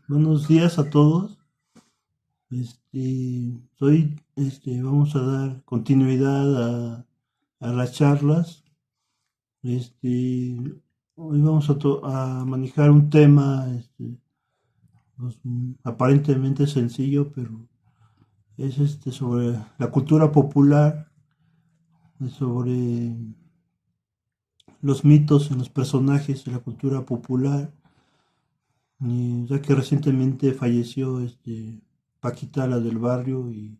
Buenos días a todos. Vamos a dar continuidad a las charlas. Este, Hoy vamos a manejar un tema, aparentemente sencillo, pero es sobre la cultura popular, sobre los mitos en los personajes de la cultura popular, ya que recientemente falleció Paquita la del barrio y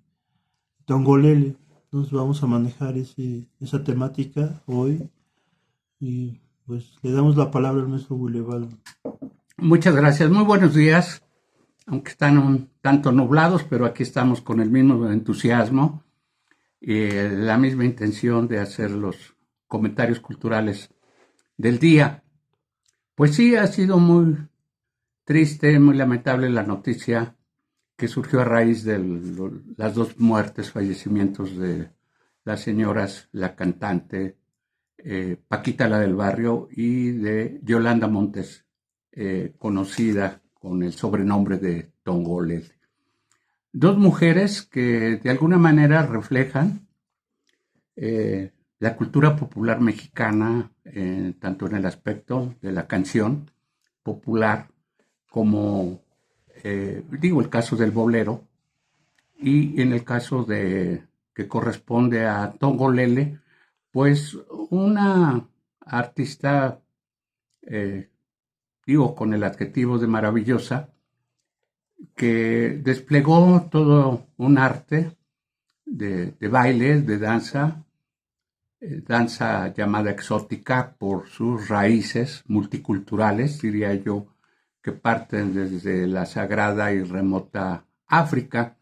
Tongolele. Entonces vamos a manejar esa temática hoy y pues le damos la palabra al maestro Buleval. Muchas gracias, muy buenos días, aunque están un tanto nublados, pero aquí estamos con el mismo entusiasmo y la misma intención de hacer los comentarios culturales del día. Pues sí, ha sido muy triste, muy lamentable la noticia que surgió a raíz de las dos muertes, fallecimientos de las señoras, la cantante Paquita la del barrio y de Yolanda Montes, conocida con el sobrenombre de Tongolele. Dos mujeres que de alguna manera reflejan la cultura popular mexicana, tanto en el aspecto de la canción popular como, digo, el caso del bolero y en el caso de que corresponde a Tongolele, pues una artista, eh, digo, con el adjetivo de maravillosa, que desplegó todo un arte de baile, de danza, danza llamada exótica por sus raíces multiculturales, diría yo, que parten desde la sagrada y remota África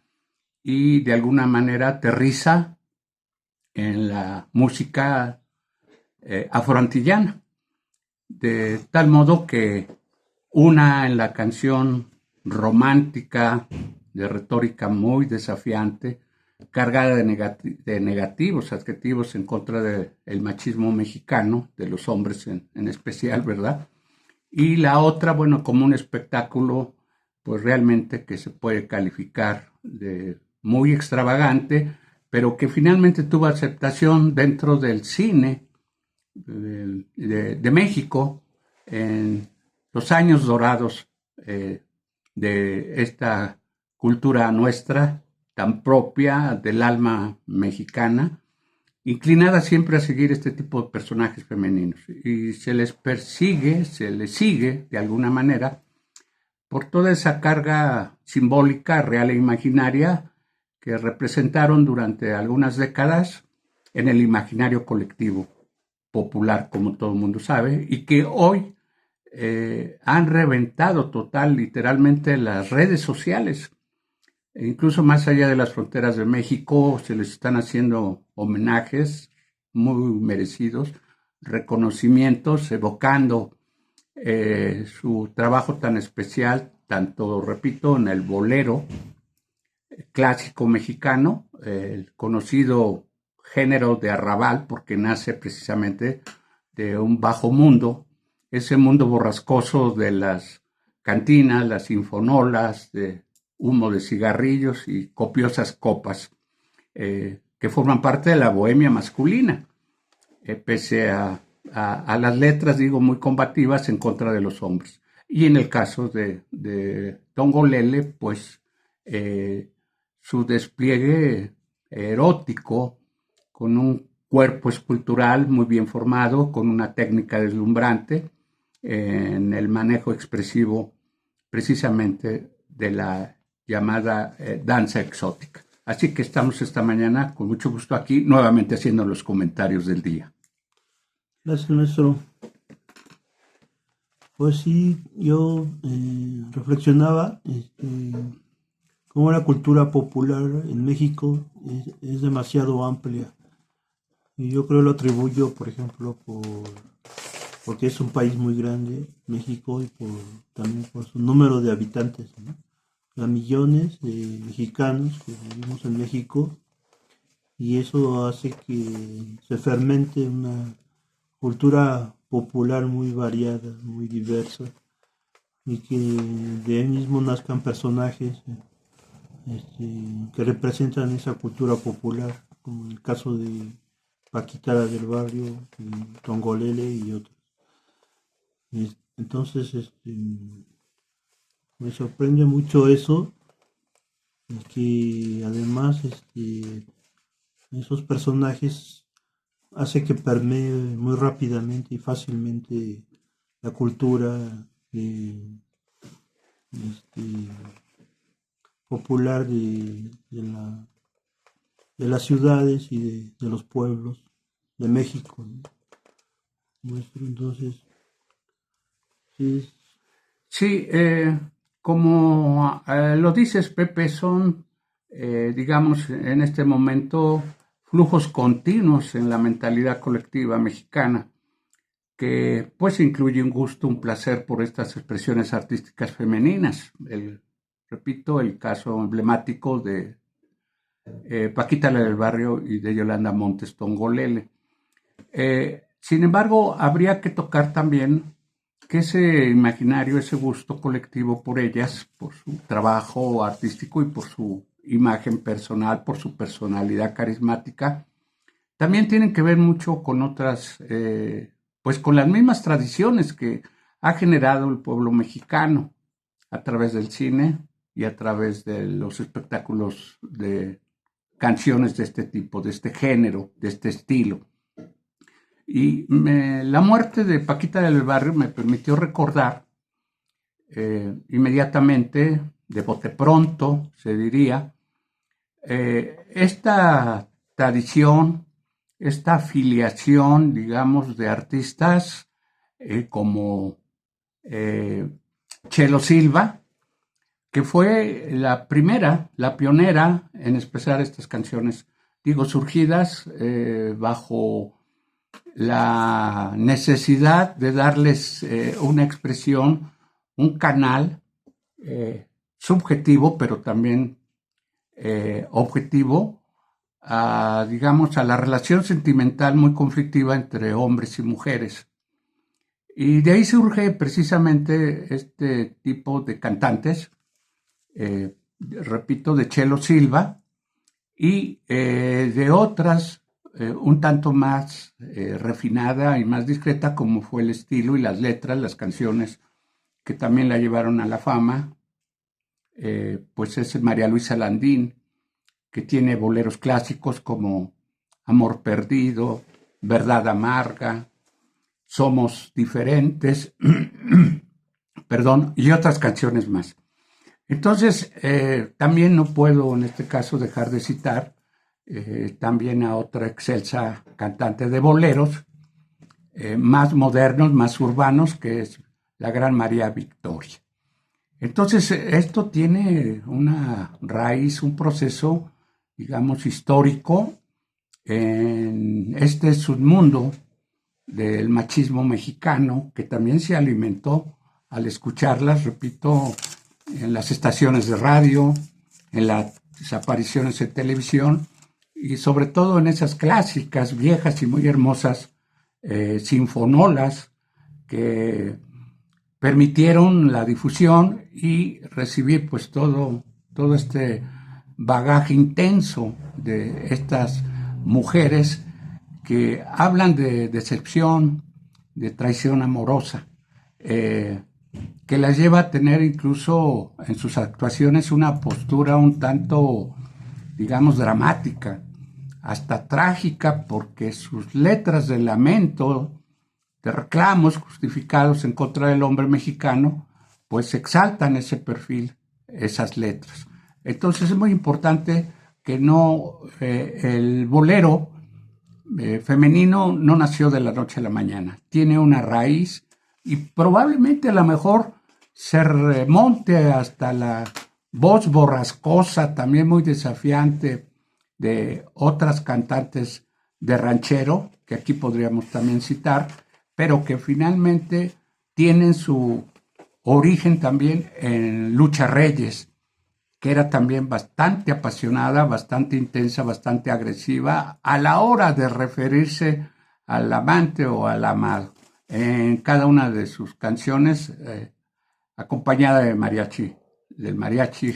y de alguna manera aterriza en la música afroantillana, de tal modo que una en la canción romántica, de retórica muy desafiante, cargada de negativos adjetivos en contra del machismo mexicano, de los hombres en especial, ¿verdad? Y la otra, bueno, como un espectáculo, pues realmente que se puede calificar de muy extravagante, pero que finalmente tuvo aceptación dentro del cine de México en los años dorados de esta cultura nuestra, tan propia del alma mexicana, inclinada siempre a seguir este tipo de personajes femeninos. Y se les persigue, se les sigue de alguna manera por toda esa carga simbólica, real e imaginaria que representaron durante algunas décadas en el imaginario colectivo popular, como todo el mundo sabe, y que hoy han reventado total, literalmente, las redes sociales. E incluso más allá de las fronteras de México, se les están haciendo homenajes muy merecidos, reconocimientos, evocando su trabajo tan especial, tanto, repito, en el bolero clásico mexicano, el conocido género de arrabal, porque nace precisamente de un bajo mundo, ese mundo borrascoso de las cantinas, las sinfonolas, de humo de cigarrillos y copiosas copas que forman parte de la bohemia masculina, pese a las letras, digo, muy combativas en contra de los hombres. Y en el caso de Tongolele, pues su despliegue erótico, con un cuerpo escultural muy bien formado, con una técnica deslumbrante en el manejo expresivo precisamente de la llamada danza exótica. Así que estamos esta mañana con mucho gusto aquí nuevamente haciendo los comentarios del día. Gracias, maestro. Pues sí, yo reflexionaba cómo la cultura popular en México es demasiado amplia. Y yo creo lo atribuyo, por ejemplo, porque es un país muy grande, México, y también por su número de habitantes, ¿no? A millones de mexicanos que vivimos en México, y eso hace que se fermente una cultura popular muy variada, muy diversa. y que de él mismo nazcan personajes que representan esa cultura popular, como el caso de Paquita la del Barrio, Tongolele y otros. Entonces, me sorprende mucho eso, y que además esos personajes hace que permee muy rápidamente y fácilmente la cultura de, este, popular de las ciudades y de los pueblos de México, ¿no? Nuestro, entonces, sí, Sí, como lo dices, Pepe, son, digamos, en este momento flujos continuos en la mentalidad colectiva mexicana, que pues incluye un gusto, un placer por estas expresiones artísticas femeninas. Repito, el caso emblemático de Paquita la del Barrio y de Yolanda Montes Tongolele. Sin embargo, habría que tocar también que ese imaginario, ese gusto colectivo por ellas, por su trabajo artístico y por su imagen personal, por su personalidad carismática, también tienen que ver mucho con otras, pues con las mismas tradiciones que ha generado el pueblo mexicano a través del cine y a través de los espectáculos de canciones de este tipo, de este género, de este estilo. Y la muerte de Paquita del Barrio me permitió recordar inmediatamente, de bote pronto, se diría, esta tradición, esta afiliación, digamos, de artistas como Chelo Silva, que fue la primera, la pionera en expresar estas canciones, digo, surgidas bajo la necesidad de darles una expresión, un canal subjetivo, pero también objetivo, digamos, a la relación sentimental muy conflictiva entre hombres y mujeres. Y de ahí surge precisamente este tipo de cantantes, repito, de Chelo Silva y de otras un tanto más refinada y más discreta, como fue el estilo y las letras, las canciones que también la llevaron a la fama, pues es María Luisa Landín, que tiene boleros clásicos como Amor Perdido, Verdad Amarga, Somos Diferentes, perdón, y otras canciones más. Entonces, también no puedo en este caso dejar de citar también a otra excelsa cantante de boleros, más modernos, más urbanos, que es la gran María Victoria. Entonces, esto tiene una raíz, un proceso, digamos, histórico en este submundo del machismo mexicano, que también se alimentó al escucharlas, repito, en las estaciones de radio, en las apariciones en televisión y sobre todo en esas clásicas, viejas y muy hermosas sinfonolas que permitieron la difusión y recibir pues todo este bagaje intenso de estas mujeres que hablan de decepción, de traición amorosa, que las lleva a tener incluso en sus actuaciones una postura un tanto, digamos, dramática, hasta trágica, porque sus letras de lamento, de reclamos justificados en contra del hombre mexicano, pues exaltan ese perfil, esas letras. Entonces es muy importante que no, el bolero femenino no nació de la noche a la mañana, tiene una raíz y probablemente a lo mejor se remonte hasta la voz borrascosa, también muy desafiante, de otras cantantes de ranchero, que aquí podríamos también citar, pero que finalmente tienen su origen también en Lucha Reyes, que era también bastante apasionada, bastante intensa, bastante agresiva a la hora de referirse al amante o al amado. En cada una de sus canciones acompañada de mariachi, del mariachi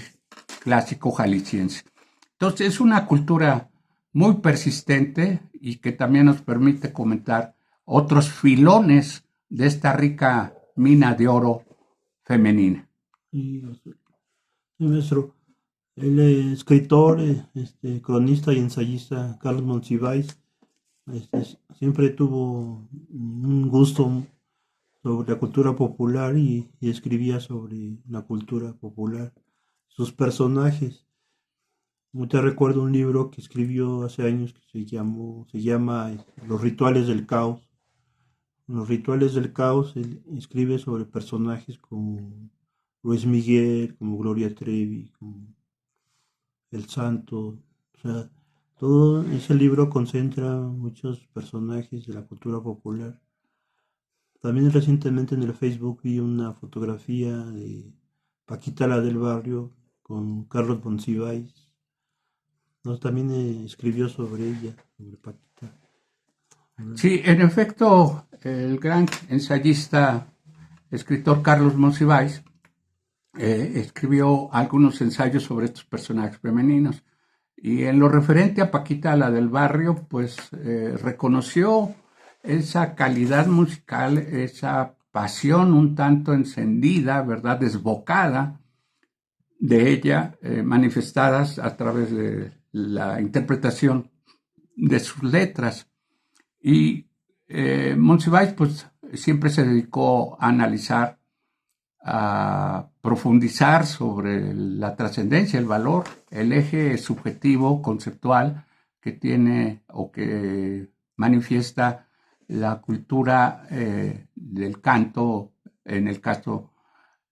clásico jalisciense. Entonces es una cultura muy persistente y que también nos permite comentar otros filones de esta rica mina de oro femenina. Y, maestro, el escritor, cronista y ensayista Carlos Monsiváis siempre tuvo un gusto sobre la cultura popular y escribía sobre la cultura popular, sus personajes. Te recuerdo un libro que escribió hace años que se llama Los rituales del caos. En Los rituales del caos él escribe sobre personajes como Luis Miguel, como Gloria Trevi, como El Santo. O sea, todo ese libro concentra muchos personajes de la cultura popular. También recientemente en el Facebook vi una fotografía de Paquita la del Barrio con Carlos Monsiváis. No, también escribió sobre ella, sobre Paquita. Sí, en efecto, el gran ensayista, escritor Carlos Monsiváis escribió algunos ensayos sobre estos personajes femeninos. Y en lo referente a Paquita, la del Barrio, pues reconoció esa calidad musical, esa pasión un tanto encendida, ¿verdad?, desbocada de ella, manifestadas a través de la interpretación de sus letras. Y Monsiváis pues siempre se dedicó a analizar, a profundizar sobre la trascendencia, el valor, el eje subjetivo, conceptual que tiene o que manifiesta la cultura del canto, en el caso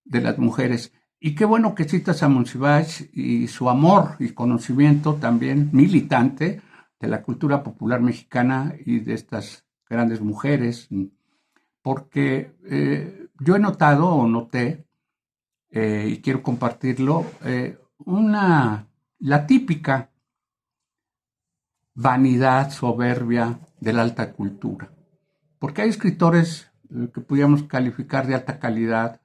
de las mujeres. Y qué bueno que citas a Monsiváis y su amor y conocimiento también militante de la cultura popular mexicana y de estas grandes mujeres, porque yo he notado o noté, y quiero compartirlo, la típica vanidad soberbia de la alta cultura, porque hay escritores que pudiéramos calificar de alta calidad,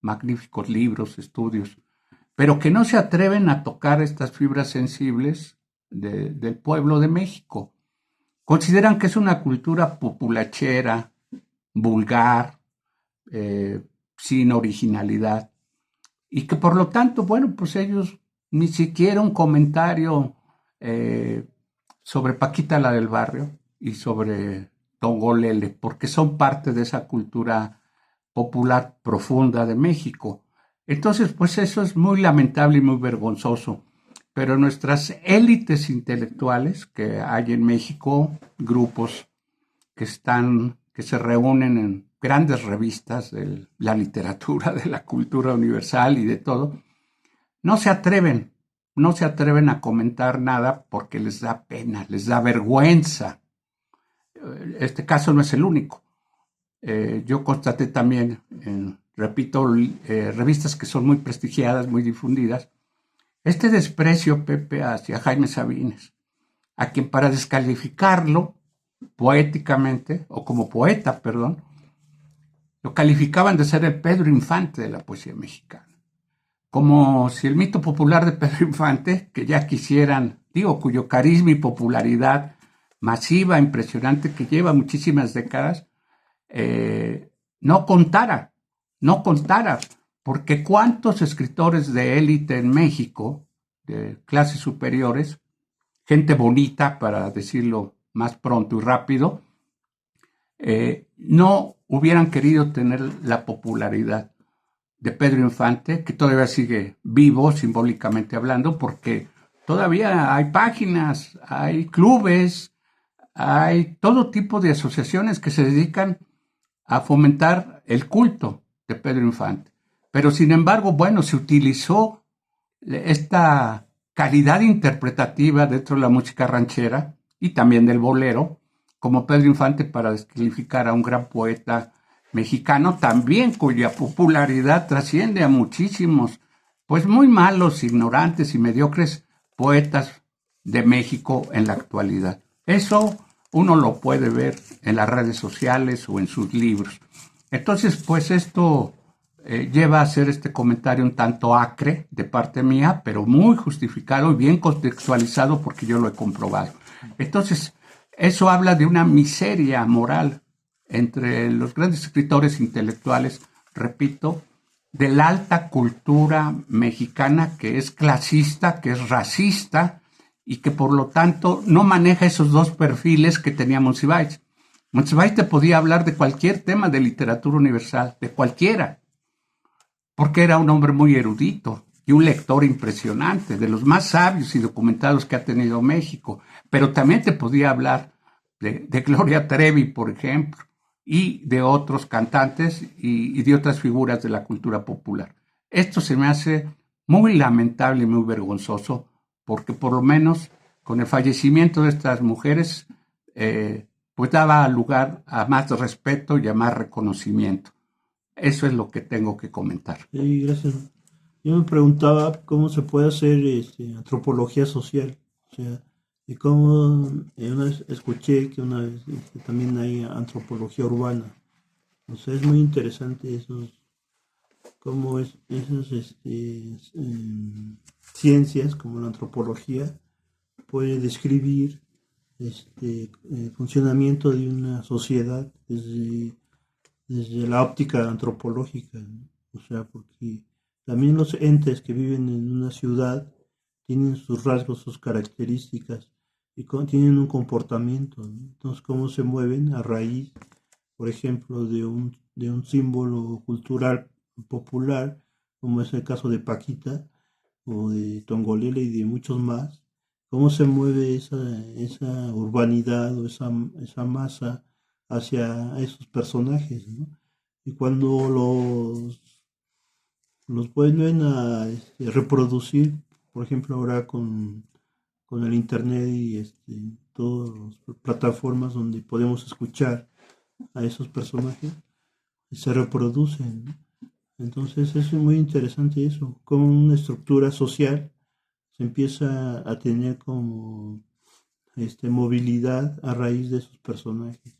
magníficos libros, estudios, pero que no se atreven a tocar estas fibras sensibles del pueblo de México. Consideran que es una cultura populachera, vulgar, sin originalidad, y que por lo tanto, bueno, pues ellos ni siquiera un comentario sobre Paquita la del Barrio y sobre Tongolele, porque son parte de esa cultura popular profunda de México. Entonces, pues eso es muy lamentable y muy vergonzoso. Pero nuestras élites intelectuales que hay en México, grupos que se reúnen en grandes revistas de la literatura, de la cultura universal y de todo, no se atreven a comentar nada porque les da pena, les da vergüenza. Este caso no es el único. Yo constaté también, repito, revistas que son muy prestigiadas, muy difundidas, este desprecio, Pepe, hacia Jaime Sabines, a quien para descalificarlo poéticamente, o como poeta, perdón, lo calificaban de ser el Pedro Infante de la poesía mexicana. Como si el mito popular de Pedro Infante, que ya quisieran, cuyo carisma y popularidad masiva, impresionante, que lleva muchísimas décadas, no contara, porque cuántos escritores de élite en México, de clases superiores, gente bonita, para decirlo más pronto y rápido, no hubieran querido tener la popularidad de Pedro Infante, que todavía sigue vivo, simbólicamente hablando, porque todavía hay páginas, hay clubes, hay todo tipo de asociaciones que se dedican a fomentar el culto de Pedro Infante. Pero sin embargo, bueno, se utilizó esta calidad interpretativa dentro de la música ranchera y también del bolero, como Pedro Infante, para descalificar a un gran poeta mexicano, también cuya popularidad trasciende a muchísimos, pues muy malos, ignorantes y mediocres poetas de México en la actualidad. Eso uno lo puede ver en las redes sociales o en sus libros. Entonces, pues esto lleva a hacer este comentario un tanto acre de parte mía, pero muy justificado y bien contextualizado porque yo lo he comprobado. Entonces, eso habla de una miseria moral entre los grandes escritores intelectuales, repito, de la alta cultura mexicana que es clasista, que es racista y que por lo tanto no maneja esos dos perfiles que tenía Monsiváis. Monsiváis te podía hablar de cualquier tema de literatura universal, de cualquiera, porque era un hombre muy erudito y un lector impresionante, de los más sabios y documentados que ha tenido México, pero también te podía hablar de Gloria Trevi, por ejemplo, y de otros cantantes y de otras figuras de la cultura popular. Esto se me hace muy lamentable y muy vergonzoso, porque por lo menos con el fallecimiento de estas mujeres, pues daba lugar a más respeto y a más reconocimiento. Eso es lo que tengo que comentar. Sí, gracias. Yo me preguntaba cómo se puede hacer antropología social, o sea, y cómo una vez escuché que una vez también hay antropología urbana. O sea, es muy interesante cómo esas ciencias como la antropología puede describir el funcionamiento de una sociedad desde la óptica antropológica, ¿no? O sea, porque también los entes que viven en una ciudad tienen sus rasgos, sus características y tienen un comportamiento, ¿no? Entonces, cómo se mueven a raíz, por ejemplo, de un símbolo cultural popular, como es el caso de Paquita o de Tongolele y de muchos más, cómo se mueve esa urbanidad o esa masa hacia esos personajes, ¿no? Y cuando los vuelven a reproducir, por ejemplo, ahora con el internet y todas las plataformas donde podemos escuchar a esos personajes, se reproducen, ¿no? Entonces es muy interesante eso, como una estructura social se empieza a tener como movilidad a raíz de esos personajes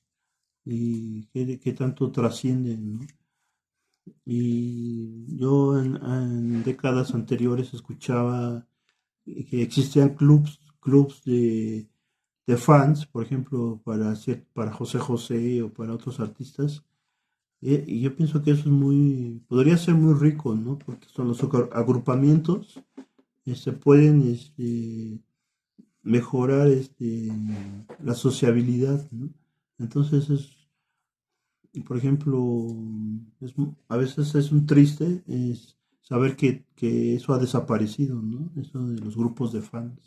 y qué tanto trascienden, ¿no? Y yo en décadas anteriores escuchaba que existían clubs de fans, por ejemplo, para José José o para otros artistas. Y yo pienso que eso podría ser muy rico, ¿no? Porque son los agrupamientos, pueden mejorar la sociabilidad, ¿no? Entonces por ejemplo, a veces es un triste saber que eso ha desaparecido, ¿no? Eso de los grupos de fans.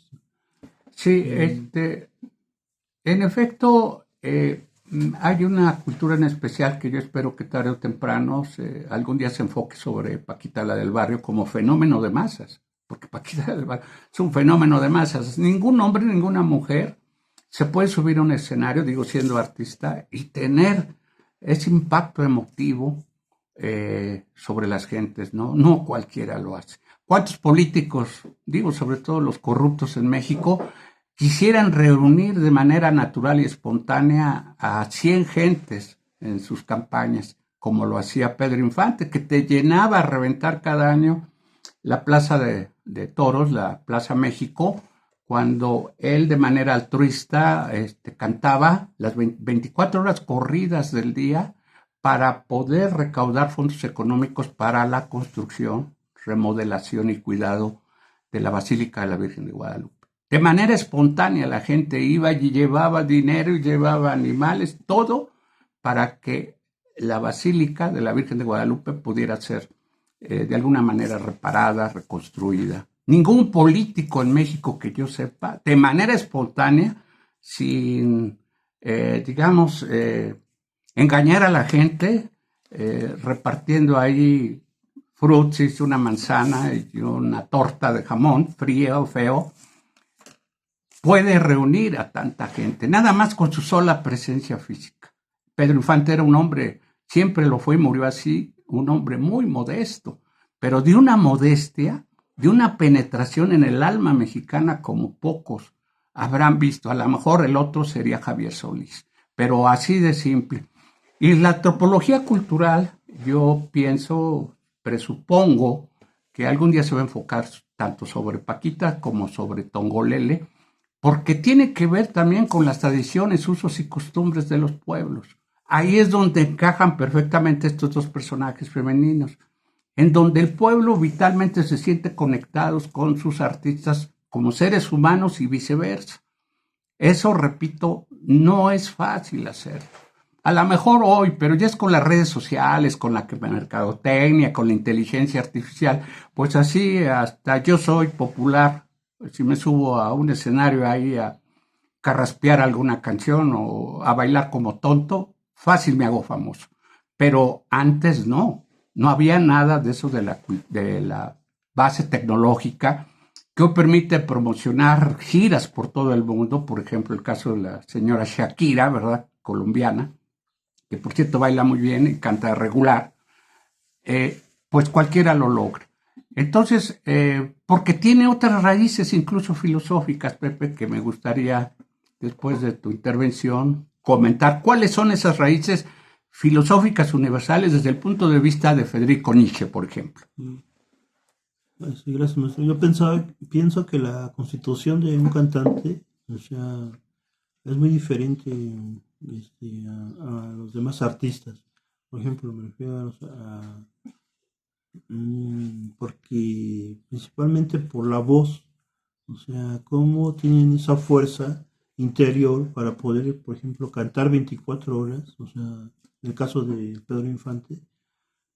Sí, en efecto, hay una cultura en especial que yo espero que tarde o temprano algún día se enfoque sobre Paquita la del Barrio como fenómeno de masas, porque Paquita la del Barrio es un fenómeno de masas. Ningún hombre, ninguna mujer se puede subir a un escenario, digo, siendo artista, y tener ese impacto emotivo sobre las gentes, ¿no? No cualquiera lo hace. ¿Cuántos políticos, digo, sobre todo los corruptos en México, quisieran reunir de manera natural y espontánea a 100 gentes en sus campañas, como lo hacía Pedro Infante, que te llenaba a reventar cada año la Plaza de Toros, la Plaza México, cuando él de manera altruista cantaba las 24 horas corridas del día para poder recaudar fondos económicos para la construcción, remodelación y cuidado de la Basílica de la Virgen de Guadalupe. De manera espontánea la gente iba y llevaba dinero y llevaba animales, todo para que la Basílica de la Virgen de Guadalupe pudiera ser de alguna manera reparada, reconstruida. Ningún político en México que yo sepa, de manera espontánea, sin, engañar a la gente, repartiendo ahí frutsis, una manzana y una torta de jamón, frío o feo, puede reunir a tanta gente, nada más con su sola presencia física. Pedro Infante era un hombre, siempre lo fue y murió así, un hombre muy modesto, pero de una modestia, de una penetración en el alma mexicana como pocos habrán visto. A lo mejor el otro sería Javier Solís, pero así de simple. Y la antropología cultural, yo pienso, presupongo que algún día se va a enfocar tanto sobre Paquita como sobre Tongolele, porque tiene que ver también con las tradiciones, usos y costumbres de los pueblos. Ahí es donde encajan perfectamente estos dos personajes femeninos, en donde el pueblo vitalmente se siente conectados con sus artistas como seres humanos y viceversa. Eso, repito, no es fácil hacer. A lo mejor hoy, pero ya es con las redes sociales, con la mercadotecnia, con la inteligencia artificial, pues así hasta yo soy popular. Si me subo a un escenario ahí a carraspear alguna canción o a bailar como tonto, fácil me hago famoso. Pero antes no había nada de eso de la base tecnológica que hoy permite promocionar giras por todo el mundo. Por ejemplo, el caso de la señora Shakira, ¿verdad? Colombiana, que por cierto baila muy bien y canta regular, pues cualquiera lo logra. Entonces, porque tiene otras raíces incluso filosóficas, Pepe, que me gustaría, después de tu intervención, comentar cuáles son esas raíces filosóficas universales desde el punto de vista de Federico Nietzsche, por ejemplo. Sí, gracias, maestro. Yo pienso que la constitución de un cantante, o sea, es muy diferente a los demás artistas. Por ejemplo, me refiero porque principalmente por la voz, o sea, cómo tienen esa fuerza interior para poder, por ejemplo, cantar 24 horas, o sea, en el caso de Pedro Infante,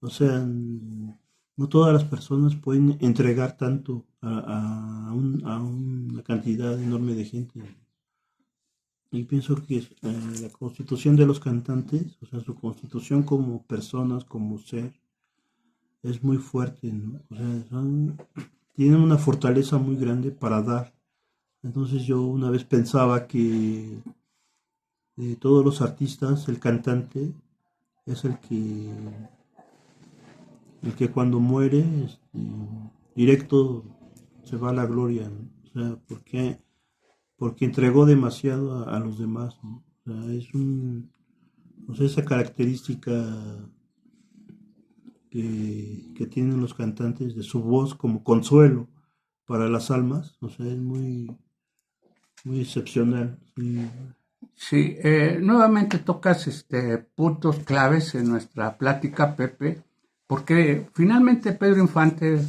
o sea, no todas las personas pueden entregar tanto a una cantidad enorme de gente. Y pienso que la constitución de los cantantes, o sea, su constitución como personas, como ser, es muy fuerte, ¿no? O sea, tienen una fortaleza muy grande para dar. Entonces yo una vez pensaba que de todos los artistas, el cantante es el que cuando muere, directo se va a la gloria, ¿no? O sea, porque entregó demasiado a los demás, ¿no? O sea, o sea, esa característica que tienen los cantantes de su voz como consuelo para las almas, o sea, es muy, muy excepcional. Sí. Sí, nuevamente tocas puntos claves en nuestra plática, Pepe, porque finalmente Pedro Infante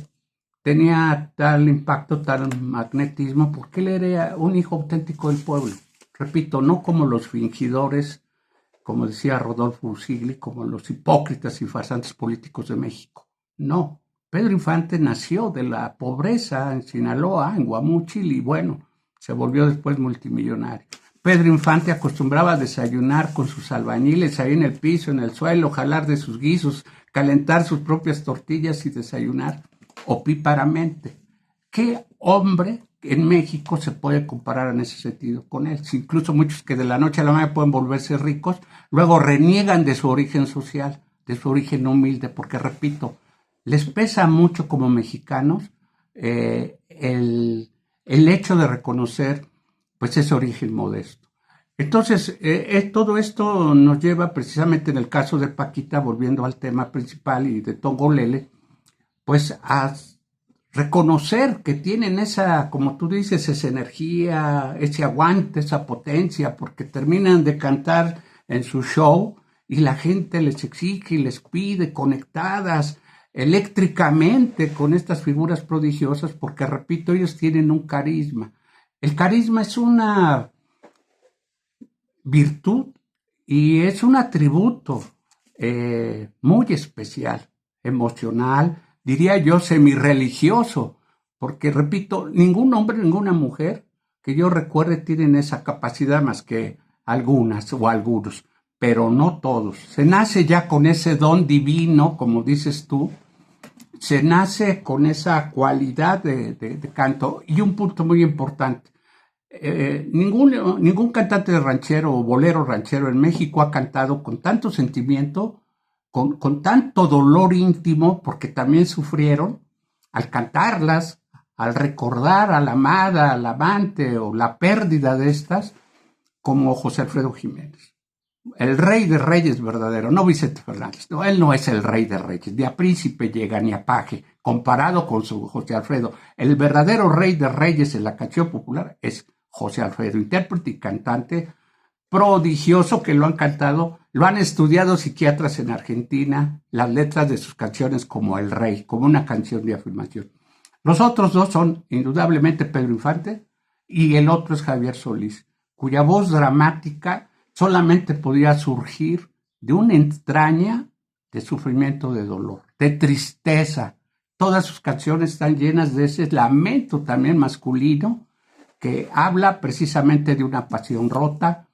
tenía tal impacto, tal magnetismo, porque él era un hijo auténtico del pueblo. Repito, no como los fingidores, como decía Rodolfo Usigli, como los hipócritas y farsantes políticos de México. No, Pedro Infante nació de la pobreza en Sinaloa, en Guamúchil, y bueno, se volvió después multimillonario. Pedro Infante acostumbraba a desayunar con sus albañiles ahí en el piso, en el suelo, jalar de sus guisos, calentar sus propias tortillas y desayunar opíparamente. ¿Qué hombre en México se puede comparar en ese sentido con él? Si incluso muchos que de la noche a la mañana pueden volverse ricos, luego reniegan de su origen social, de su origen humilde, porque repito, les pesa mucho como mexicanos el hecho de reconocer pues ese origen modesto. Entonces, todo esto nos lleva precisamente en el caso de Paquita, volviendo al tema principal y de Tongolele, pues a reconocer que tienen esa, como tú dices, esa energía, ese aguante, esa potencia, porque terminan de cantar en su show y la gente les exige y les pide conectadas eléctricamente con estas figuras prodigiosas, porque repito, ellos tienen un carisma. El carisma es una virtud y es un atributo muy especial, emocional, diría yo semirreligioso, porque repito, ningún hombre, ninguna mujer que yo recuerde tienen esa capacidad más que algunas o algunos, pero no todos. Se nace ya con ese don divino, como dices tú, se nace con esa cualidad de canto. Y un punto muy importante, ningún cantante de ranchero o bolero ranchero en México ha cantado con tanto sentimiento, con tanto dolor íntimo, porque también sufrieron al cantarlas, al recordar a la amada, al amante o la pérdida de estas, como José Alfredo Jiménez. el rey de reyes verdadero, no Vicente Fernández, no, él no es el rey de reyes, ni a príncipe llega ni a paje, comparado con su José Alfredo. El verdadero rey de reyes en la canción popular es José Alfredo, intérprete y cantante prodigioso que lo han cantado, lo han estudiado psiquiatras en Argentina, las letras de sus canciones como El Rey, como una canción de afirmación. Los otros dos son indudablemente Pedro Infante y el otro es Javier Solís, cuya voz dramática solamente podía surgir de una entraña de sufrimiento, de dolor, de tristeza. Todas sus canciones están llenas de ese lamento también masculino que habla precisamente de una pasión rota,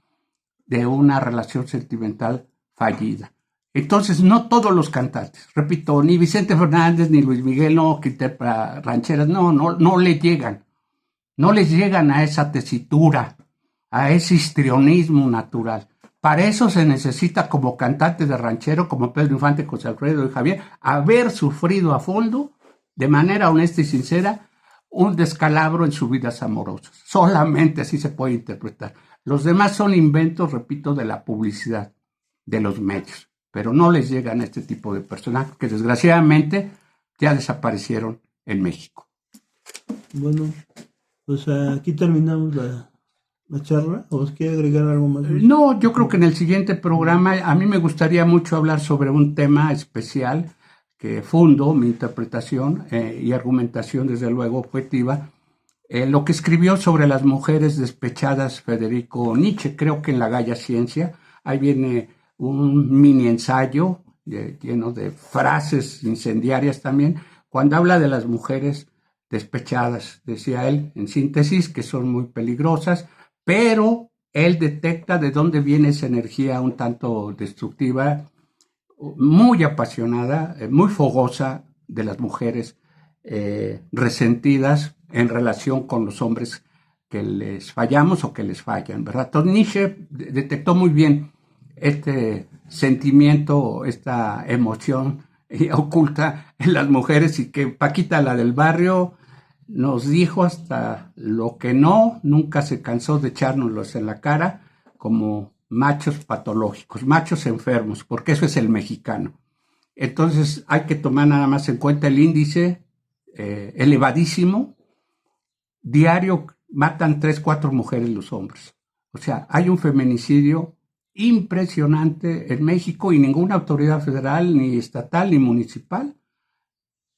de una relación sentimental fallida. Entonces, no todos los cantantes, repito, ni Vicente Fernández ni Luis Miguel, no, que interpreta rancheras, no le llegan. No les llegan a esa tesitura, a ese histrionismo natural. Para eso se necesita como cantante de ranchero, como Pedro Infante, José Alfredo y Javier, haber sufrido a fondo, de manera honesta y sincera, un descalabro en sus vidas amorosas. Solamente así se puede interpretar. Los demás son inventos, repito, de la publicidad, de los medios, pero no les llegan a este tipo de personajes que desgraciadamente ya desaparecieron en México. Bueno, pues aquí terminamos la charla. ¿O os quiere agregar algo más? No, yo creo que en el siguiente programa a mí me gustaría mucho hablar sobre un tema especial que fundo mi interpretación y argumentación, desde luego objetiva, lo que escribió sobre las mujeres despechadas Federico Nietzsche, creo que en la Gaia Ciencia. Ahí viene un mini ensayo lleno de frases incendiarias también, cuando habla de las mujeres despechadas, decía él, en síntesis, que son muy peligrosas, pero él detecta de dónde viene esa energía un tanto destructiva, muy apasionada, muy fogosa de las mujeres resentidas en relación con los hombres que les fallamos o que les fallan, ¿verdad? Entonces Nietzsche detectó muy bien este sentimiento, esta emoción oculta en las mujeres, y que Paquita, la del barrio, nos dijo hasta lo que no, nunca se cansó de echárnoslos en la cara como machos patológicos, machos enfermos, porque eso es el mexicano. Entonces hay que tomar nada más en cuenta el índice elevadísimo. Diario matan 3, 4 mujeres los hombres. O sea, hay un feminicidio impresionante en México y ninguna autoridad federal, ni estatal, ni municipal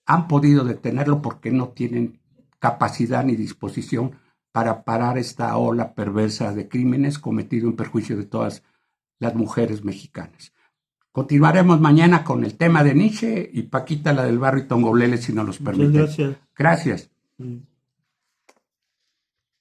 han podido detenerlo porque no tienen capacidad ni disposición para parar esta ola perversa de crímenes cometidos en perjuicio de todas las mujeres mexicanas. Continuaremos mañana con el tema de Nietzsche y Paquita, la del barrio y Tongolele, si nos los permite. Muchas gracias. Gracias.